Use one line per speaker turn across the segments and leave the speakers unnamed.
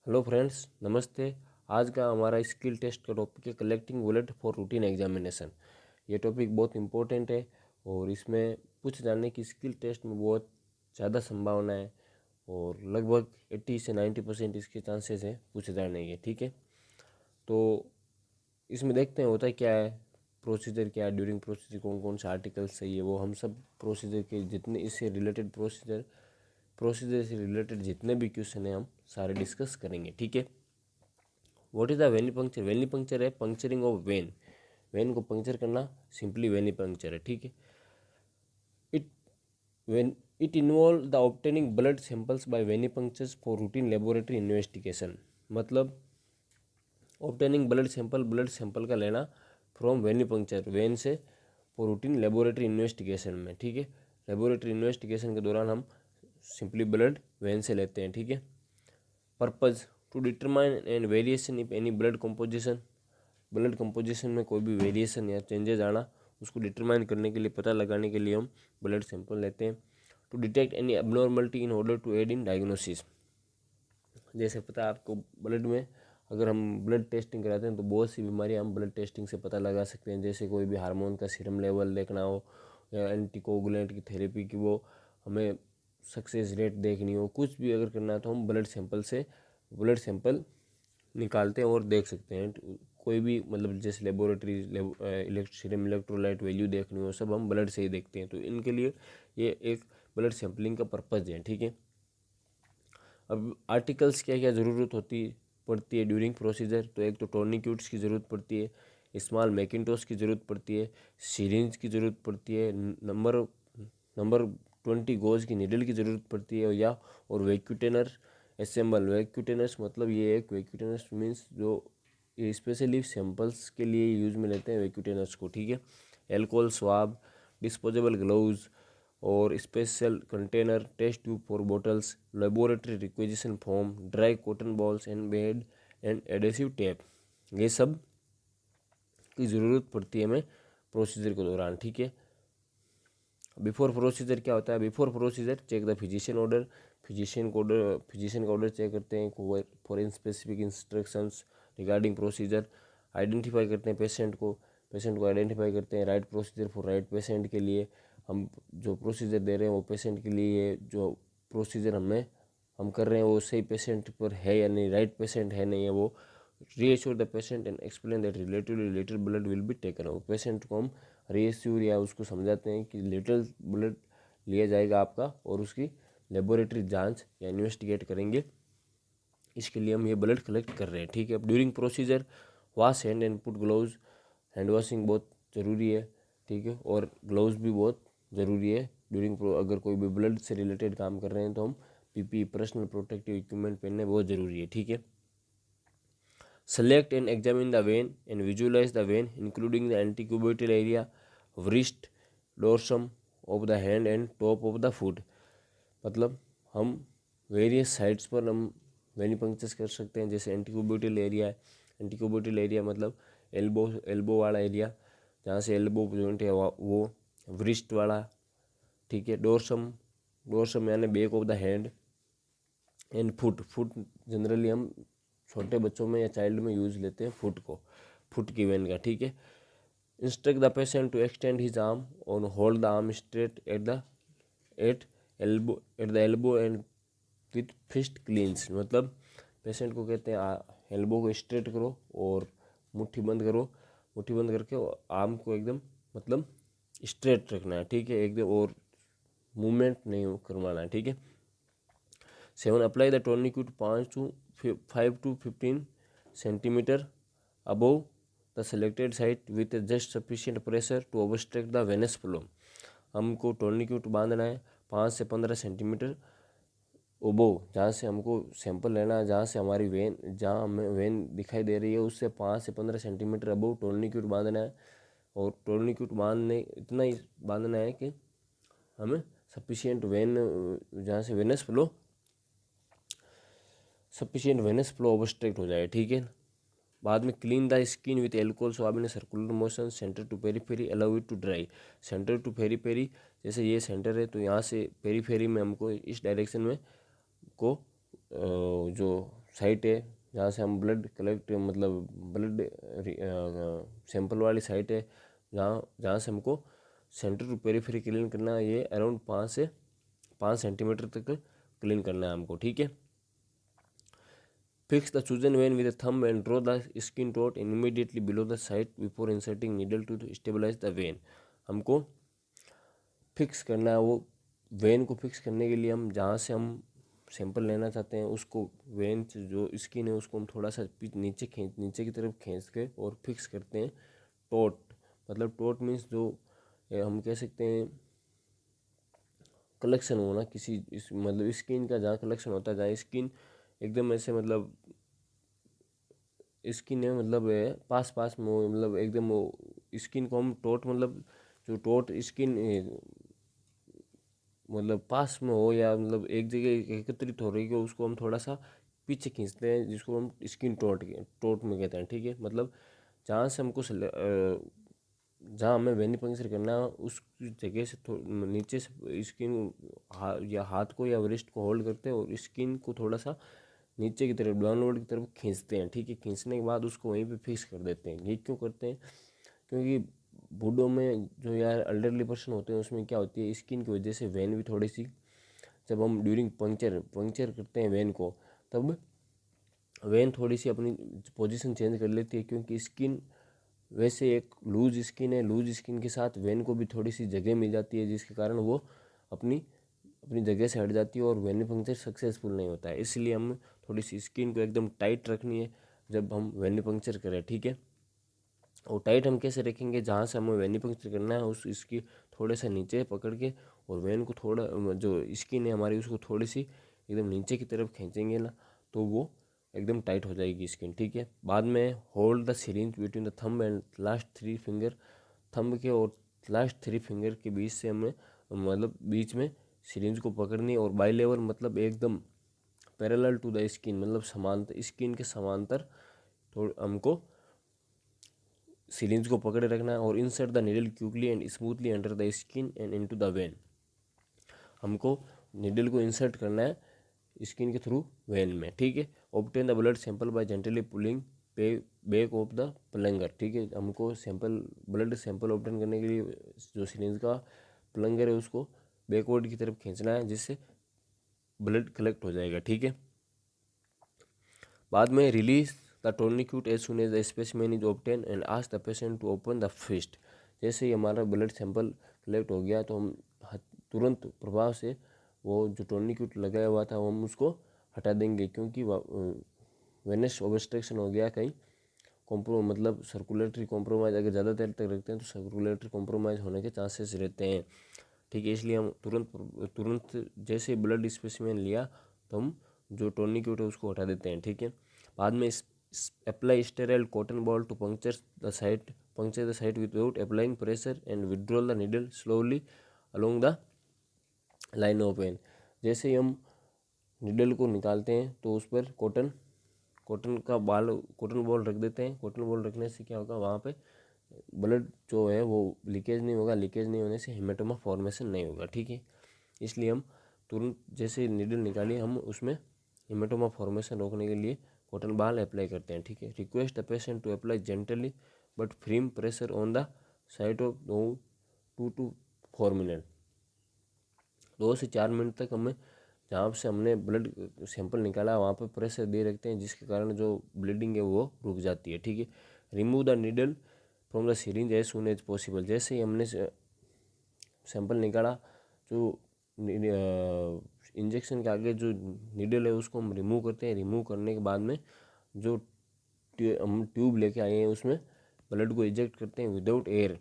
Hello friends, नमस्ते। आज का हमारा स्किल टेस्ट का टॉपिक है collecting bullet for routine examination. ये टॉपिक बहुत इंपॉर्टेंट है और इसमें पूछ जाने की स्किल टेस्ट में बहुत ज़्यादा संभावना है और लगभग 80 से 90% इसके चांसेस हैं पूछे जाने के। ठीक है, तो इसमें देखते हैं होता है क्या है, प्रोसीजर क्या है, ड्यूरिंग प्रोसीजर कौन कौन से आर्टिकल्स सही है, वो हम सब प्रोसीजर के जितने इससे रिलेटेड प्रोसीजर से रिलेटेड जितने भी क्वेश्चन हैं हम सारे डिस्कस करेंगे। ठीक है। What is the venipuncture? Venipuncture है पंक्चरिंग ऑफ वेन। वेन को पंक्चर करना सिंपली वेनी पंक्चर है। ठीक है। It vein it involve the obtaining blood samples by venipunctures for routine laboratory investigation. मतलब ऑब्टेनिंग ब्लड सैंपल का लेना from venipuncture, vein से, फॉर रूटीन लेबोरेटरी इन्वेस्टिगेशन में। ठीक है। लेबोरेटरी इन्वेस्टिगेशन के दौरान हम सिंपली ब्लड वेन से लेते हैं। ठीक है। Purpose to determine and variation if any blood composition. Blood composition में कोई भी वेरिएशन या चेंजेस आना, उसको डिटरमाइन करने के लिए, पता लगाने के लिए हम ब्लड सैंपल लेते हैं। To detect any abnormality in order to aid in diagnosis. जैसे पता है आपको, ब्लड में अगर हम ब्लड टेस्टिंग कराते हैं तो बहुत सी बीमारियां हम ब्लड टेस्टिंग से पता लगा सकते हैं। जैसे कोई भी हार्मोन का सीरम लेवल देखना हो या एंटीकोगुलेंट की थेरेपी की वो हमें सक्सेस रेट देखनी हो, कुछ भी अगर करना है तो हम ब्लड सैंपल निकालते हैं और देख सकते हैं। कोई भी मतलब जैसे लेबोरेटरी सीरम इलेक्ट्रोलाइट वैल्यू देखनी हो, सब हम ब्लड से ही देखते हैं। तो इनके लिए ये एक ब्लड सैंपलिंग का पर्पज़ है। ठीक है। अब आर्टिकल्स क्या क्या ज़रूरत पड़ती है ड्यूरिंग प्रोसीजर, तो एक तो टोर्निक्यूट्स की ज़रूरत पड़ती है, स्मॉल मैकिंटोस की ज़रूरत पड़ती है, सिरिंज की ज़रूरत पड़ती है, नंबर 20 गोज की निडल की ज़रूरत पड़ती है, या और वैक्यूटेनर असेंबल। वैक्यूटेनस मतलब ये एक वैक्यूटेनस मीन्स जो ये स्पेशली सैंपल्स के लिए यूज़ में लेते हैं वैक्यूटेनस को। ठीक है। एल्कोहल स्वाब, डिस्पोजेबल ग्लव्स और special container, test tube for bottles, laboratory requisition form, dry cotton balls and bed and adhesive tape, ये सब की ज़रूरत पड़ती है हमें प्रोसीजर के दौरान। ठीक है। बिफोर प्रोसीजर क्या होता है? Before procedure check the physician order. Physician का ऑर्डर चेक करते हैं for in specific instructions regarding procedure. Identify करते हैं पेशेंट को आइडेंटिफाई करते हैं। Right procedure for right patient के लिए, हम जो प्रोसीजर दे रहे हैं वो पेशेंट के लिए, जो प्रोसीजर हम कर रहे हैं वो सही पेशेंट पर है या नहीं, राइट पेशेंट है नहीं है वो। Reassure the patient and explain that relatively little blood will be taken. वो पेशेंट को हम रीएश्योर या उसको समझाते हैं कि लिटिल ब्लड लिया जाएगा आपका और उसकी लेबोरेटरी जांच या इन्वेस्टिगेट करेंगे, इसके लिए हम ये ब्लड कलेक्ट कर रहे हैं। ठीक है। अब during procedure wash hand and put gloves. Hand washing बहुत ज़रूरी है। ठीक है। और ग्लव्स भी बहुत ज़रूरी है अगर कोई भी ब्लड से रिलेटेड काम कर रहे हैं तो हम पीपी पर्सनल प्रोटेक्टिव इक्विपमेंट पहनने बहुत ज़रूरी है। ठीक है। Select and examine the vein and visualize the vein, including the antecubital area, wrist, dorsum of the hand and top of the foot। मतलब हम वेरियस साइड्स पर हम वेनिपंक्चर्स कर सकते हैं। जैसे एंटीक्यूबिटल एरिया है, एंटीक्यूबिटल एरिया मतलब एल्बो वाला एरिया, जहाँ से एल्बो जॉइंट है वो व्रिस्ट वाला। ठीक है। डोर्सम यानी back of the hand and foot generally हम छोटे बच्चों में या चाइल्ड में यूज लेते हैं फुट की वेन का। ठीक है। Instruct the patient to extend his arm और hold the arm straight at the elbow and with fist clenched. मतलब पेशेंट को कहते हैं एल्बो को स्ट्रेट करो और मुट्ठी बंद करके आर्म को एकदम मतलब स्ट्रेट रखना है। ठीक है। एकदम, और मूवमेंट नहीं करवाना है। ठीक है। 7. Apply the tourniquet 5 to 15 centimeter above the selected site with just sufficient pressure to obstruct the venous flow। हमको टोर्निक्यूट बांधना है 5 से 15 सेंटीमीटर ओबो, जहाँ से हमको सैंपल लेना है, जहाँ हमें वेन दिखाई दे रही है उससे 5 से 15 सेंटीमीटर अबो टोर्निक्यूट बांधना है। और टोर्निक्यूट इतना ही बांधना है कि हमें सफिशियंट जहाँ से सफिशियंट वेनस फ्लो ऑब्स्ट्रक्ट हो जाए। ठीक है। बाद में clean the skin with alcohol swab in circular motion centre to periphery, allow it to dry. Centre to periphery, जैसे ये सेंटर है तो यहाँ से पेरीफेरी में हमको इस डायरेक्शन में को जो साइट है जहाँ से हम ब्लड कलेक्ट मतलब ब्लड सैंपल वाली साइट है जहाँ से हमको सेंटर टू पेरिफेरी क्लीन करना है। ये अराउंड 5 से 5 सेंटीमीटर तक क्लीन करना है हमको, ठीक है। Fix the chosen vein with thumb and draw the skin taut immediately below the site before inserting needle to stabilise the vein. हमको फिक्स करना है वो वेन को फिक्स करने के लिए हम जहाँ से हम सैंपल लेना चाहते हैं उसको वेन जो स्किन है उसको हम थोड़ा सा नीचे की तरफ खींच के और फिक्स करते हैं टोट। मतलब टोट मीन्स जो हम कह सकते हैं कलेक्शन होना किसी मतलब स्किन का, जहाँ कलेक्शन होता है, जहाँ स्किन एकदम ऐसे मतलब स्किन है मतलब पास पास में हो, मतलब एकदम स्किन को हम टोट मतलब जो टोट स्किन मतलब पास में हो या मतलब एक जगह एकत्रित हो रही है उसको हम थोड़ा सा पीछे खींचते हैं जिसको हम स्किन टोट में कहते हैं, ठीक है। मतलब जहाँ से हमको जहाँ हमें वेनिपंक्चर करना है उस जगह से नीचे से स्किन या हाथ को या वरिस्ट को होल्ड करते हैं और स्किन को थोड़ा सा नीचे की तरफ डाउनवर्ड की तरफ खींचते हैं, ठीक है। खींचने के बाद उसको वहीं पे फिक्स कर देते हैं। ये क्यों करते हैं? क्योंकि बूढ़ों में जो यार एल्डरली पर्सन होते हैं उसमें क्या होती है स्किन की वजह से वेन भी थोड़ी सी, जब हम ड्यूरिंग पंक्चर करते हैं वेन को तब वेन थोड़ी सी अपनी पोजीशन चेंज कर लेती है, क्योंकि स्किन वैसे एक लूज स्किन है, लूज स्किन के साथ वेन को भी थोड़ी सी जगह मिल जाती है जिसके कारण वो अपनी अपनी जगह से हट जाती है और वेनिपंक्चर सक्सेसफुल नहीं होता है। इसलिए हम थोड़ी सी स्किन को एकदम टाइट रखनी है जब हम वेनिपंक्चर करें, ठीक है। और टाइट हम कैसे रखेंगे? जहाँ से हमें वेनिपंक्चर करना है उस इसकी थोड़े से नीचे पकड़ के और वेन को थोड़ा जो स्किन है हमारी उसको थोड़ी सी एकदम नीचे की तरफ खींचेंगे ना तो वो एकदम टाइट हो जाएगी स्किन, ठीक है। बाद में hold the syringe between the thumb and last 3 finger. Thumb के और लास्ट 3 फिंगर के बीच से हमें मतलब बीच में सिरिंज को पकड़नी और बाई लेवल मतलब एकदम पैरेलल टू द स्किन मतलब समांतर स्किन के समांतर तो हमको सिरिंज को पकड़े रखना है और insert the needle quickly and smoothly under the skin and into the vein. हमको नीडल को इंसर्ट करना है स्किन के थ्रू वेन में, ठीक है। Obtain the blood sample by gently pulling back of the plunger, ठीक है। हमको ब्लड सैंपल ऑब्टेन करने के लिए जो सिरिंज का प्लंगर है उसको बैकवर्ड की तरफ खींचना है जिससे ब्लड कलेक्ट हो जाएगा, ठीक है। बाद में release the tourniquet as soon as the specimen is obtain and ask the patient to open the fist. जैसे ही हमारा ब्लड सैंपल कलेक्ट हो गया तो हम तुरंत प्रभाव से वो जो टोर्निक्यूट लगाया हुआ था वो हम उसको हटा देंगे, क्योंकि वेनस ऑब्स्ट्रक्शन हो गया कहीं मतलब सर्कुलेटरी कॉम्प्रोमाइज़ अगर ज़्यादा देर तक रखते हैं तो सर्कुलेटरी कॉम्प्रोमाइज़ होने के चांसेस रहते हैं, ठीक है। इसलिए हम तुरंत जैसे ब्लड स्पेसिमेन लिया तो हम जो टोर्निक्यूट है उसको हटा देते हैं, ठीक है। बाद में apply sterile cotton ball to puncture the site without applying pressure and withdrawal the needle slowly along the line of vein. जैसे ही हम नीडल को निकालते हैं तो उस पर कॉटन बॉल रख देते हैं। कॉटन बॉल रखने से क्या होगा वहाँ पे ब्लड जो है वो लीकेज नहीं होगा, लीकेज नहीं होने से हेमेटोमा फॉर्मेशन नहीं होगा, ठीक है। इसलिए हम तुरंत जैसे नीडल निकालिए हम उसमें हेमेटोमा फॉर्मेशन रोकने के लिए कॉटन बॉल अप्लाई करते हैं, ठीक है। Request the patient to apply gently but firm pressure on the side of 2 to 4 minute. 2 से 4 मिनट तक हमें जहाँ से हमने ब्लड सैंपल निकाला वहाँ पर प्रेशर दे रखते हैं जिसके कारण जो ब्लीडिंग है वो रुक जाती है, ठीक है। Remove the needle from the syringe as soon as possible. जैसे ही हमने सैंपल निकाला जो इंजेक्शन के आगे जो नीडल है उसको हम रिमूव करते हैं। रिमूव करने के बाद में जो हम ट्यूब लेके आए हैं उसमें ब्लड को इजेक्ट करते हैं विदाउट एयर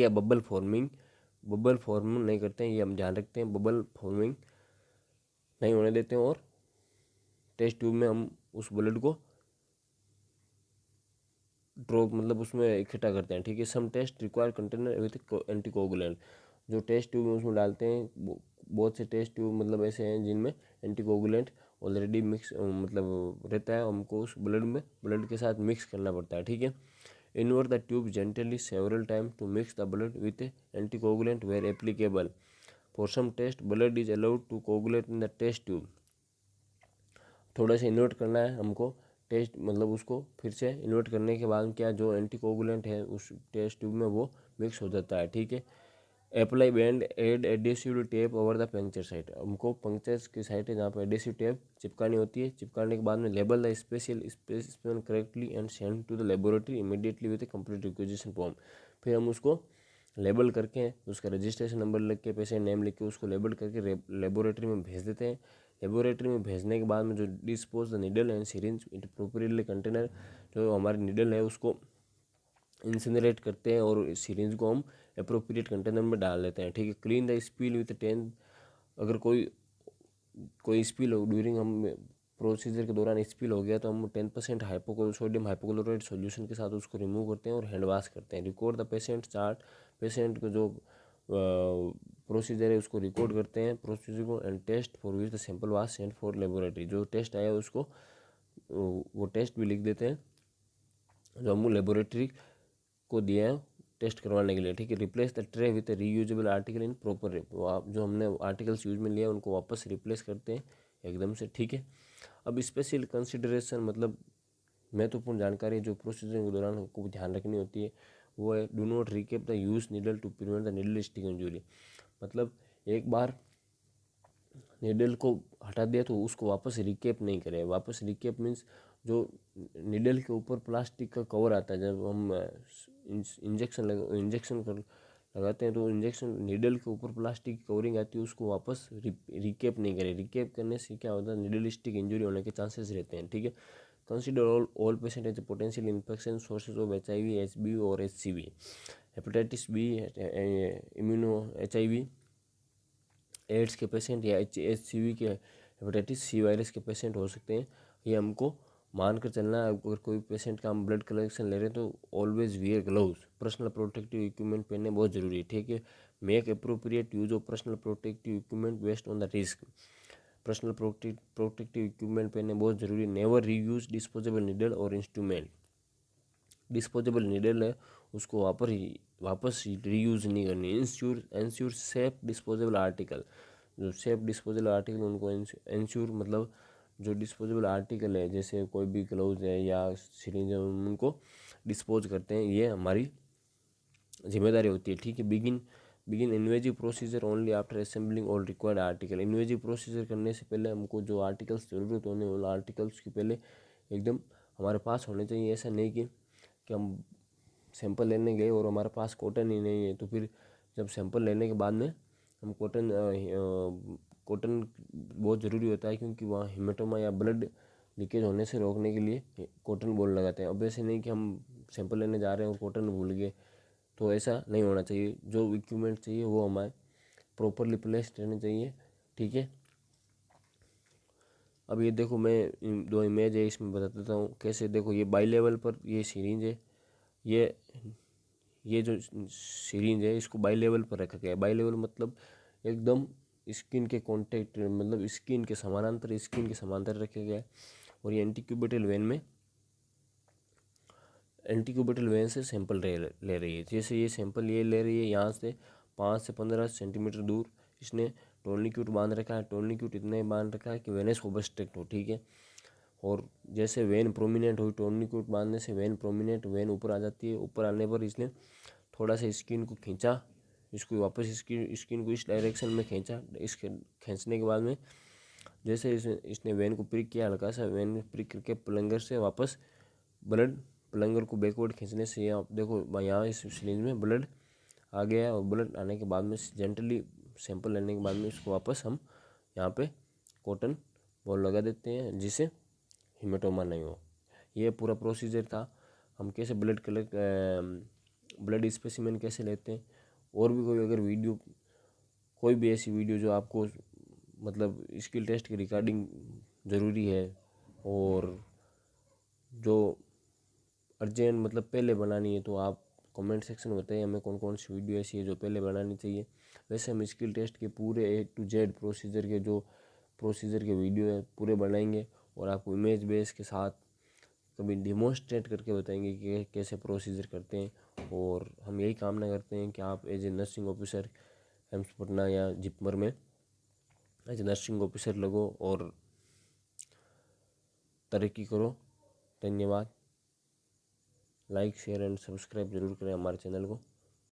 या बबल फॉर्म नहीं करते हैं, ये हम ध्यान रखते हैं। बबल फॉर्मिंग नहीं होने देते हैं और टेस्ट ट्यूब में हम उस ब्लड को ड्रॉप मतलब उसमें इकट्ठा करते हैं, ठीक है। Some test require container with anticoagulant. जो टेस्ट ट्यूब में उसमें डालते हैं बहुत से टेस्ट ट्यूब मतलब ऐसे हैं जिनमें एंटीकोगुलेंट ऑलरेडी मिक्स मतलब रहता है, हमको उस ब्लड के साथ मिक्स करना पड़ता है, ठीक है। Invert the tube gently several time to mix the blood with anticoagulant where applicable. For some test blood is allowed to coagulate in the test tube. थोड़ा सा इन्वर्ट करना है हमको टेस्ट, मतलब उसको फिर से इन्वर्ट करने के बाद क्या जो एंटीकोगुलेंट है उस टेस्ट ट्यूब में वो मिक्स हो जाता है, ठीक है। Apply band aid adhesive tape over the puncture site, हमको पंक्चर्स की साइट है जहाँ पर एडेसिव टेप चिपकानी होती है। चिपकाने के बाद में label the special specimen correctly and send to the laboratory immediately with a complete requisition form. फिर हम उसको लेबल करके उसका रजिस्ट्रेशन नंबर लिख के पेशेंट नेम लिख के उसको लेबल करके लेबोरेटरी में भेज देते हैं। लेबोरेटरी में भेजने के बाद में जो dispose the needle and syringe it appropriately container, जो हमारी निडल है उसको इंसिनरेट करते हैं और सिरिंज को हम अप्रोप्रिएट कंटेनर में डाल देते हैं, ठीक है। क्लीन द स्पिल विथ 10, अगर कोई स्पिल हो ड्यूरिंग हम प्रोसीजर के दौरान स्पिल हो गया तो हम 10% सोडियम हाइपोक्लोराइड सॉल्यूशन के साथ उसको रिमूव करते हैं और हैंड वॉश करते हैं। Record the patient chart, patient को जो प्रोसीजर है उसको रिकॉर्ड करते हैं प्रोसीजर को, and test for which the sample was sent for laboratory, जो टेस्ट आया उसको वो टेस्ट भी लिख देते हैं जो हम लेबोरेटरी को दिया है टेस्ट करवाने के लिए, ठीक है। Replace the tray with reusable article in proper, आप जो हमने आर्टिकल्स यूज में लिया उनको वापस रिप्लेस करते हैं एकदम से, ठीक है। अब स्पेशल कंसिडरेशन, मतलब महत्वपूर्ण जानकारी जो प्रोसीजर के दौरान हमको ध्यान रखनी होती है वो है do not recap the use needle to prevent the needle stick injury, मतलब एक बार नीडल को हटा दिया तो उसको वापस रिकेप नहीं करें। वापस रिकेप मीन्स जो नीडल के ऊपर प्लास्टिक का कवर आता है, जब हम इंजेक्शन लगाते हैं तो इंजेक्शन नीडल के ऊपर प्लास्टिक की कवरिंग आती है उसको वापस रिकेप नहीं करें। रिकेप करने से क्या होता है, नीडल स्टिक इंजरी होने के चांसेस रहते हैं, ठीक है। Consider all patient as potential infection sources of HIV, HB और HCV, hepatitis B, immuno HIV AIDS के पेशेंट या HCV के हेपेटाइटिस C वायरस के पेशेंट हो सकते हैं। ये हमको मान कर चलना है। अगर कोई पेशेंट का हम ब्लड कलेक्शन ले रहे हैं तो always wear gloves, personal protective equipment पहनने बहुत ज़रूरी है, ठीक है। Make appropriate use of personal protective equipment based on the risk, personal protective equipment पहनने बहुत ज़रूरी है। नेवर रीयूज डिस्पोजेबल नीडल और इंस्ट्रूमेंट, डिस्पोजेबल नीडल है उसको वापस रीयूज़ नहीं करनी। इंश्योर सेफ डिस्पोजेबल आर्टिकल, जो सेफ डिस्पोजेबल आर्टिकल उनको इंश्योर, मतलब जो डिस्पोजेबल आर्टिकल है जैसे कोई भी ग्लव्स है या सिरिंज है उनको डिस्पोज करते हैं, ये हमारी जिम्मेदारी होती है, ठीक है। Begin invasive procedure only after assembling all required article, invasive procedure करने से पहले हमको जो आर्टिकल्स ज़रूरत होने उन आर्टिकल्स की पहले एकदम हमारे पास होने चाहिए। ऐसा नहीं कि हम सैंपल लेने गए और हमारे पास कॉटन ही नहीं है, तो फिर जब सैंपल लेने के बाद में हम कॉटन बहुत ज़रूरी होता है क्योंकि वहाँ हेमेटोमा या ब्लड लीकेज होने से रोकने के लिए कॉटन बॉल लगाते हैं। अब ऐसे नहीं कि हम सैंपल लेने जा रहे हैं और कॉटन भूल गए, तो ऐसा नहीं होना चाहिए। जो इक्विपमेंट चाहिए वो हमारे प्रॉपरली प्लेस्ड रहने चाहिए, ठीक है। अब ये देखो मैं दो इमेज है इसमें बता देता हूँ कैसे। देखो ये बाई लेवल पर ये सीरीज है, ये जो सीरीज है इसको बाई लेवल पर रखा गया है। बाई लेवल मतलब एकदम स्किन के कांटेक्ट, मतलब स्किन के समांतर रखा गया है। और ये एंटीक्यूबेटल वेन से सैंपल ले रही है। जैसे ये सैंपल ये ले रही है यहाँ से 5 से 15 सेंटीमीटर दूर, इसने टोर्निक्यूट बांध रखा है। टोर्निक्यूट इतने बांध रखा है कि वेनस ओब्स्ट्रक्ट हो, ठीक है। और जैसे वेन प्रोमिनेंट हुई, टोर्निक्यूट बांधने से वेन प्रोमिनेंट, वेन ऊपर आ जाती है। ऊपर आने पर इसने थोड़ा सा स्किन को खींचा, इसको वापस स्किन को इस डायरेक्शन में खींचा। इसके खींचने के बाद में जैसे इसने वेन को प्रिक किया, हल्का सा वेन में प्रिक करके प्लंगर से वापस प्लंगर को बैकवर्ड खींचने से आप देखो यहाँ इस सिरिंज में ब्लड आ गया है। और ब्लड आने के बाद में जेंटली सैंपल लेने के बाद में इसको वापस हम यहाँ पे कॉटन बॉल लगा देते हैं जिससे हेमेटोमा नहीं हो। ये पूरा प्रोसीजर था। हम कैसे ब्लड स्पेसिमेन कैसे लेते हैं। और भी कोई अगर वीडियो, कोई भी ऐसी वीडियो जो आपको मतलब स्किल टेस्ट की रिकॉर्डिंग ज़रूरी है और जो अर्जेंट मतलब पहले बनानी है, तो आप कमेंट सेक्शन में बताइए हमें कौन कौन सी वीडियो ऐसी है जो पहले बनानी चाहिए। वैसे हम स्किल टेस्ट के पूरे A to Z प्रोसीजर के वीडियो है पूरे बनाएंगे और आपको इमेज बेस के साथ कभी डिमोन्स्ट्रेट करके बताएंगे कि कैसे प्रोसीजर करते हैं। और हम यही कामना करते हैं कि आप as a nursing officer AIIMS Patna या जिपमर में एज ए नर्सिंग ऑफिसर लगो और तरक्की करो। धन्यवाद। लाइक शेयर एंड सब्सक्राइब जरूर करें हमारे चैनल को।